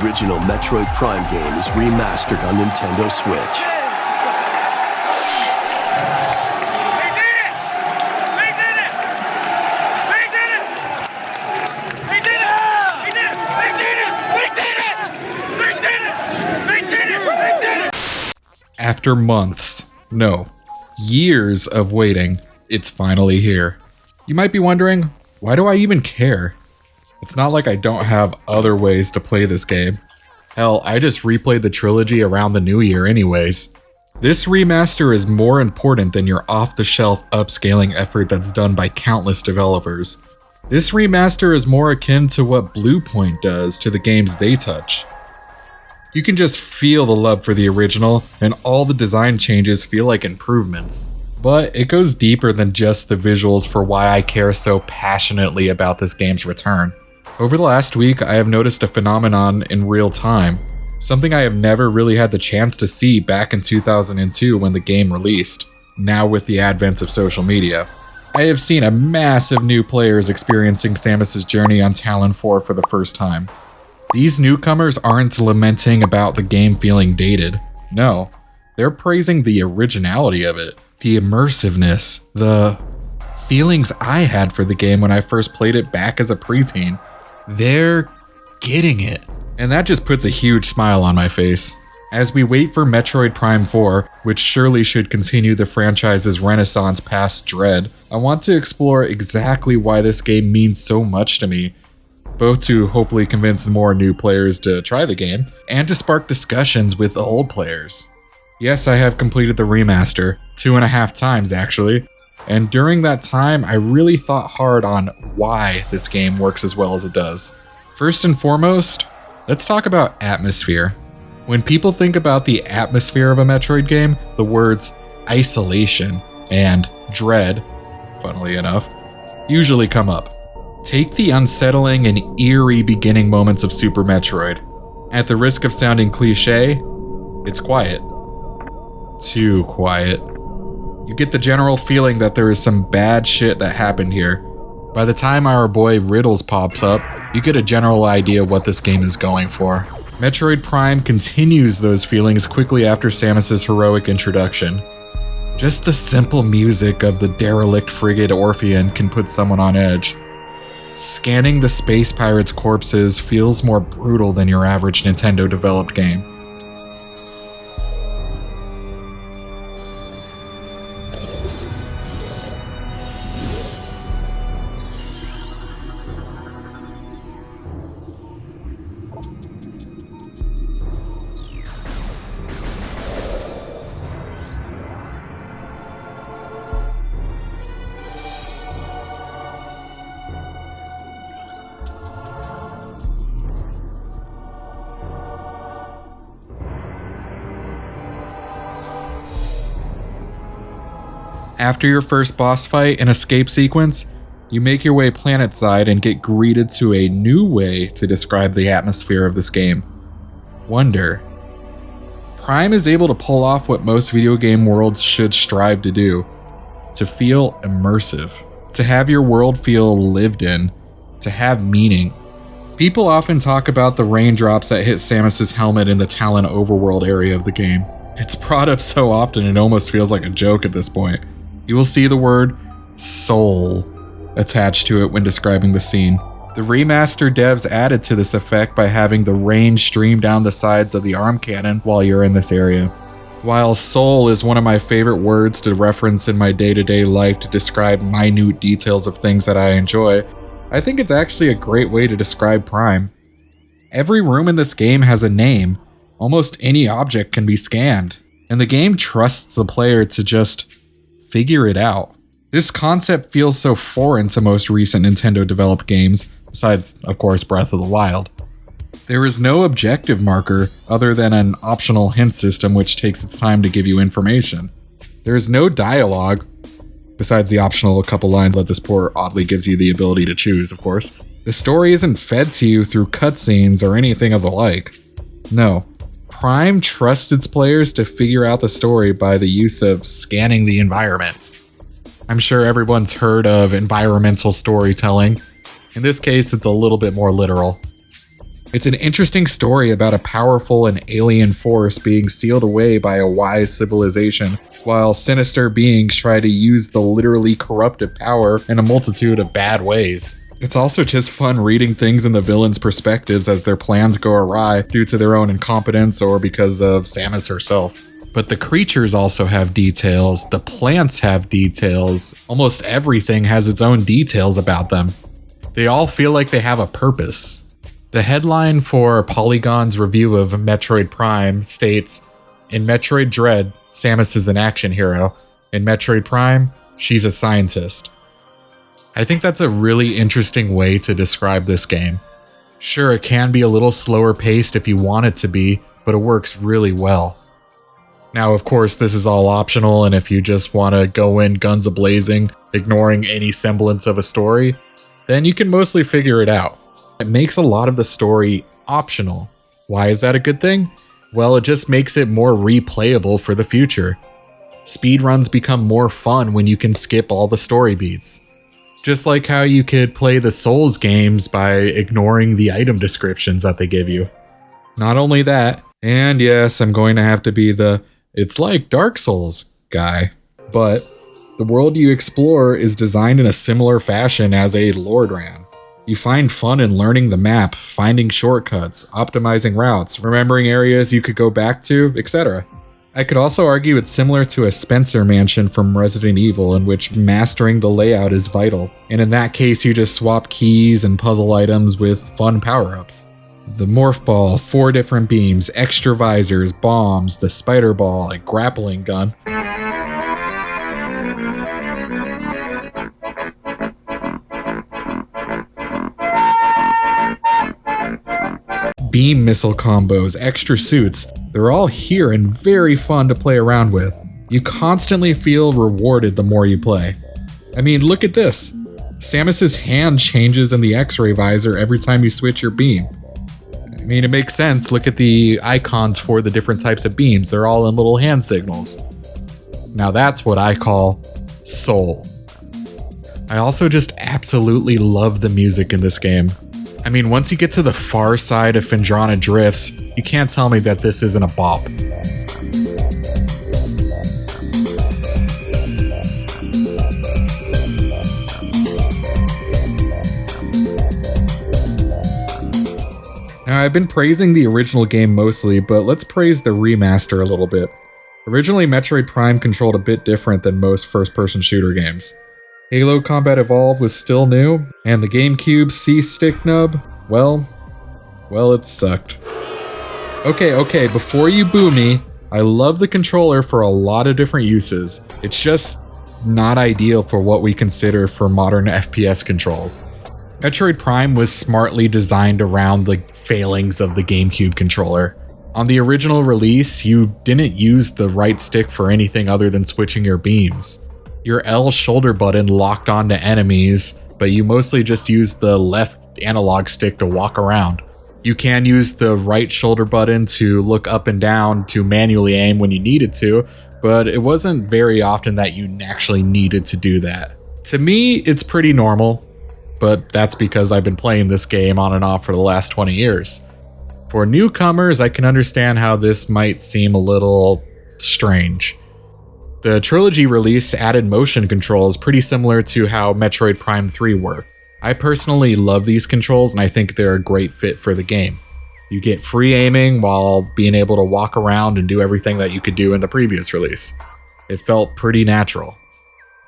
original Metroid Prime game is remastered on Nintendo Switch. After months, no, years of waiting, it's finally here. You might be wondering, why do I even care? It's not like I don't have other ways to play this game. Hell, I just replayed the trilogy around the new year anyways. This remaster is more important than your off-the-shelf upscaling effort that's done by countless developers. This remaster is more akin to what Bluepoint does to the games they touch. You can just feel the love for the original, and all the design changes feel like improvements. But it goes deeper than just the visuals for why I care so passionately about this game's return. Over the last week, I have noticed a phenomenon in real time, something I have never really had the chance to see back in 2002 when the game released, now with the advent of social media. I have seen a massive new players experiencing Samus's journey on Talon 4 for the first time. These newcomers aren't lamenting about the game feeling dated. No, they're praising the originality of it, the immersiveness, the feelings I had for the game when I first played it back as a preteen. They're getting it. And that just puts a huge smile on my face. As we wait for Metroid Prime 4, which surely should continue the franchise's renaissance past Dread, I want to explore exactly why this game means so much to me, both to hopefully convince more new players to try the game, and to spark discussions with the old players. Yes, I have completed the remaster, 2.5 times actually, and during that time I really thought hard on why this game works as well as it does. First and foremost, let's talk about atmosphere. When people think about the atmosphere of a Metroid game, the words isolation and dread, funnily enough, usually come up. Take the unsettling and eerie beginning moments of Super Metroid. At the risk of sounding cliche, it's quiet. Too quiet. You get the general feeling that there is some bad shit that happened here. By the time our boy Riddles pops up, you get a general idea what this game is going for. Metroid Prime continues those feelings quickly after Samus's heroic introduction. Just the simple music of the derelict frigate Orpheon can put someone on edge. Scanning the space pirates' corpses feels more brutal than your average Nintendo-developed game. After your first boss fight and escape sequence, you make your way planetside and get greeted to a new way to describe the atmosphere of this game. Wonder. Prime is able to pull off what most video game worlds should strive to do. To feel immersive. To have your world feel lived in. To have meaning. People often talk about the raindrops that hit Samus's helmet in the Talon overworld area of the game. It's brought up so often it almost feels like a joke at this point. You will see the word soul attached to it when describing the scene. The remaster devs added to this effect by having the rain stream down the sides of the arm cannon while you're in this area. While soul is one of my favorite words to reference in my day-to-day life to describe minute details of things that I enjoy, I think it's actually a great way to describe Prime. Every room in this game has a name. Almost any object can be scanned, and the game trusts the player to just figure it out. This concept feels so foreign to most recent Nintendo-developed games, besides, of course, Breath of the Wild. There is no objective marker other than an optional hint system which takes its time to give you information. There is no dialogue, besides the optional couple lines that this port oddly gives you the ability to choose, of course. The story isn't fed to you through cutscenes or anything of the like. No. Prime trusts its players to figure out the story by the use of scanning the environment. I'm sure everyone's heard of environmental storytelling. In this case, it's a little bit more literal. It's an interesting story about a powerful and alien force being sealed away by a wise civilization, while sinister beings try to use the literally corruptive power in a multitude of bad ways. It's also just fun reading things in the villains' perspectives as their plans go awry due to their own incompetence or because of Samus herself. But the creatures also have details, the plants have details, almost everything has its own details about them. They all feel like they have a purpose. The headline for Polygon's review of Metroid Prime states, "In Metroid Dread, Samus is an action hero. In Metroid Prime, she's a scientist." I think that's a really interesting way to describe this game. Sure, it can be a little slower paced if you want it to be, but it works really well. Now, of course, this is all optional, and if you just want to go in guns a-blazing, ignoring any semblance of a story, then you can mostly figure it out. It makes a lot of the story optional. Why is that a good thing? Well, it just makes it more replayable for the future. Speedruns become more fun when you can skip all the story beats. Just like how you could play the Souls games by ignoring the item descriptions that they give you. Not only that, and yes, I'm going to have to be the "it's like Dark Souls" guy, but the world you explore is designed in a similar fashion as a Lord ran. You find fun in learning the map, finding shortcuts, optimizing routes, remembering areas you could go back to, etc. I could also argue it's similar to a Spencer mansion from Resident Evil, in which mastering the layout is vital, and in that case you just swap keys and puzzle items with fun power-ups. The morph ball, 4 different beams, extra visors, bombs, the spider ball, a grappling gun. Beam missile combos, extra suits, they're all here and very fun to play around with. You constantly feel rewarded the more you play. I mean, look at this. Samus's hand changes in the X-ray visor every time you switch your beam. I mean, it makes sense. Look at the icons for the different types of beams. They're all in little hand signals. Now that's what I call soul. I also just absolutely love the music in this game. I mean, once you get to the far side of Phendrana Drifts, you can't tell me that this isn't a bop. Now, I've been praising the original game mostly, but let's praise the remaster a little bit. Originally, Metroid Prime controlled a bit different than most first-person shooter games. Halo Combat Evolved was still new, and the GameCube C-Stick nub, well, it sucked. Okay, before you boo me, I love the controller for a lot of different uses. It's just not ideal for what we consider for modern FPS controls. Metroid Prime was smartly designed around the failings of the GameCube controller. On the original release, you didn't use the right stick for anything other than switching your beams. Your L shoulder button locked onto enemies, but you mostly just used the left analog stick to walk around. You can use the right shoulder button to look up and down to manually aim when you needed to, but it wasn't very often that you actually needed to do that. To me, it's pretty normal, but that's because I've been playing this game on and off for the last 20 years. For newcomers, I can understand how this might seem a little strange. The trilogy release added motion controls pretty similar to how Metroid Prime 3 worked. I personally love these controls and I think they're a great fit for the game. You get free aiming while being able to walk around and do everything that you could do in the previous release. It felt pretty natural.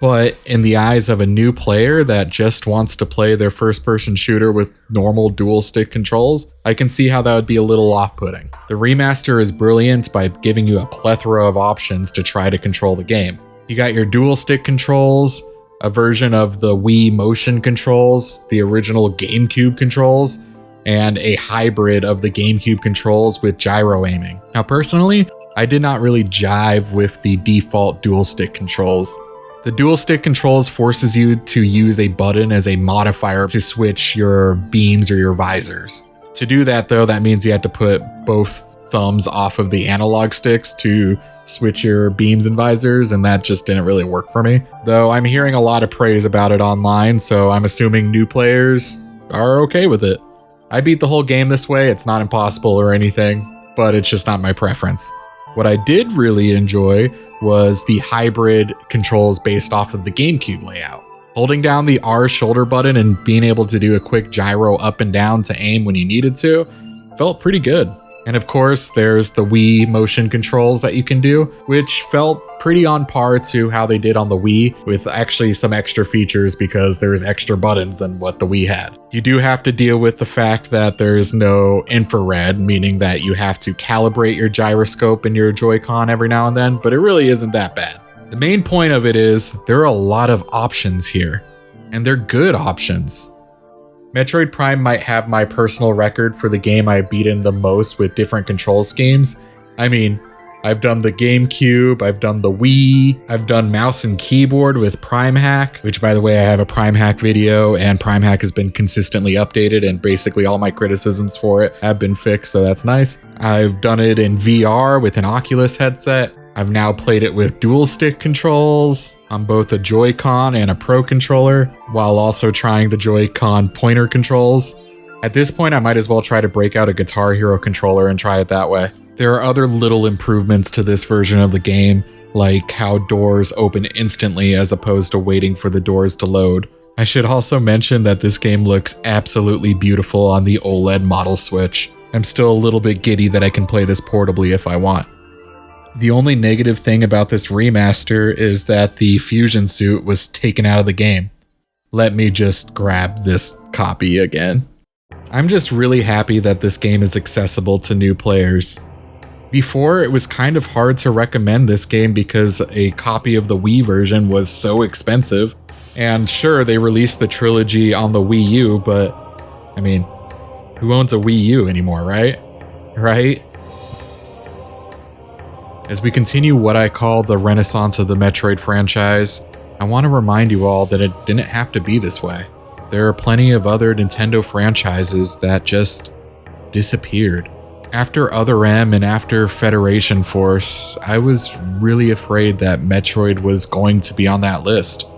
But in the eyes of a new player that just wants to play their first-person shooter with normal dual-stick controls, I can see how that would be a little off-putting. The remaster is brilliant by giving you a plethora of options to try to control the game. You got your dual-stick controls, a version of the Wii motion controls, the original GameCube controls, and a hybrid of the GameCube controls with gyro aiming. Now personally, I did not really jive with the default dual-stick controls. The dual stick controls forces you to use a button as a modifier to switch your beams or your visors. To do that though, that means you have to put both thumbs off of the analog sticks to switch your beams and visors, and that just didn't really work for me. Though I'm hearing a lot of praise about it online, so I'm assuming new players are okay with it. I beat the whole game this way. It's not impossible or anything, but it's just not my preference. What I did really enjoy was the hybrid controls based off of the GameCube layout. Holding down the R shoulder button and being able to do a quick gyro up and down to aim when you needed to felt pretty good. And of course, there's the Wii motion controls that you can do, which felt pretty on par to how they did on the Wii, with actually some extra features because there's extra buttons than what the Wii had. You do have to deal with the fact that there's no infrared, meaning that you have to calibrate your gyroscope and your Joy-Con every now and then, but it really isn't that bad. The main point of it is there are a lot of options here, and they're good options. Metroid Prime might have my personal record for the game I beat in the most with different control schemes. I mean, I've done the GameCube, I've done the Wii, I've done mouse and keyboard with Prime Hack, which by the way, I have a Prime Hack video, and Prime Hack has been consistently updated, and basically all my criticisms for it have been fixed, so that's nice. I've done it in VR with an Oculus headset. I've now played it with dual stick controls on both a Joy-Con and a Pro controller, while also trying the Joy-Con pointer controls. At this point, I might as well try to break out a Guitar Hero controller and try it that way. There are other little improvements to this version of the game, like how doors open instantly as opposed to waiting for the doors to load. I should also mention that this game looks absolutely beautiful on the OLED model Switch. I'm still a little bit giddy that I can play this portably if I want. The only negative thing about this remaster is that the fusion suit was taken out of the game. Let me just grab this copy again. I'm just really happy that this game is accessible to new players. Before, it was kind of hard to recommend this game because a copy of the Wii version was so expensive. And sure, they released the trilogy on the Wii U, but I mean, who owns a Wii U anymore, right? Right? As we continue what I call the renaissance of the Metroid franchise, I want to remind you all that it didn't have to be this way. There are plenty of other Nintendo franchises that just disappeared. After Other M and after Federation Force, I was really afraid that Metroid was going to be on that list.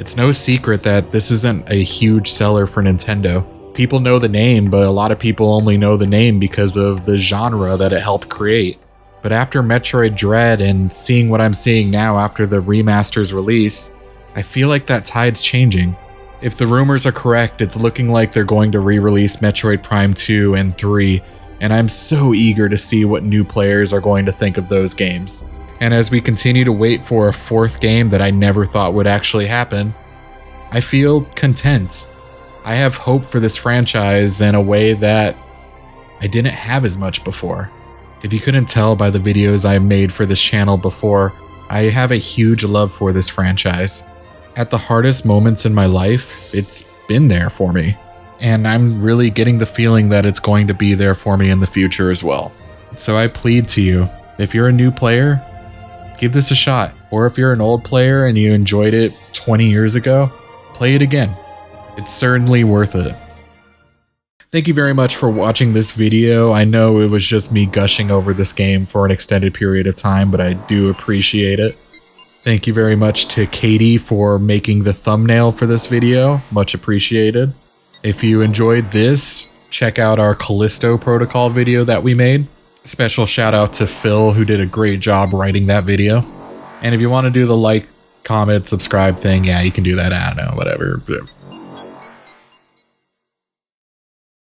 It's no secret that this isn't a huge seller for Nintendo. People know the name, but a lot of people only know the name because of the genre that it helped create. But after Metroid Dread and seeing what I'm seeing now after the remaster's release, I feel like that tide's changing. If the rumors are correct, it's looking like they're going to re-release Metroid Prime 2 and 3, and I'm so eager to see what new players are going to think of those games. And as we continue to wait for a fourth game that I never thought would actually happen, I feel content. I have hope for this franchise in a way that I didn't have as much before. If you couldn't tell by the videos I made for this channel before, I have a huge love for this franchise. At the hardest moments in my life, it's been there for me. And I'm really getting the feeling that it's going to be there for me in the future as well. So I plead to you, if you're a new player, give this a shot. Or if you're an old player and you enjoyed it 20 years ago, play it again. It's certainly worth it. Thank you very much for watching this video. I know it was just me gushing over this game for an extended period of time, but I do appreciate it. Thank you very much to Katie for making the thumbnail for this video. Much appreciated. If you enjoyed this, check out our Callisto Protocol video that we made. Special shout out to Phil, who did a great job writing that video. And if you want to do the like, comment, subscribe thing, yeah, you can do that. I don't know, whatever.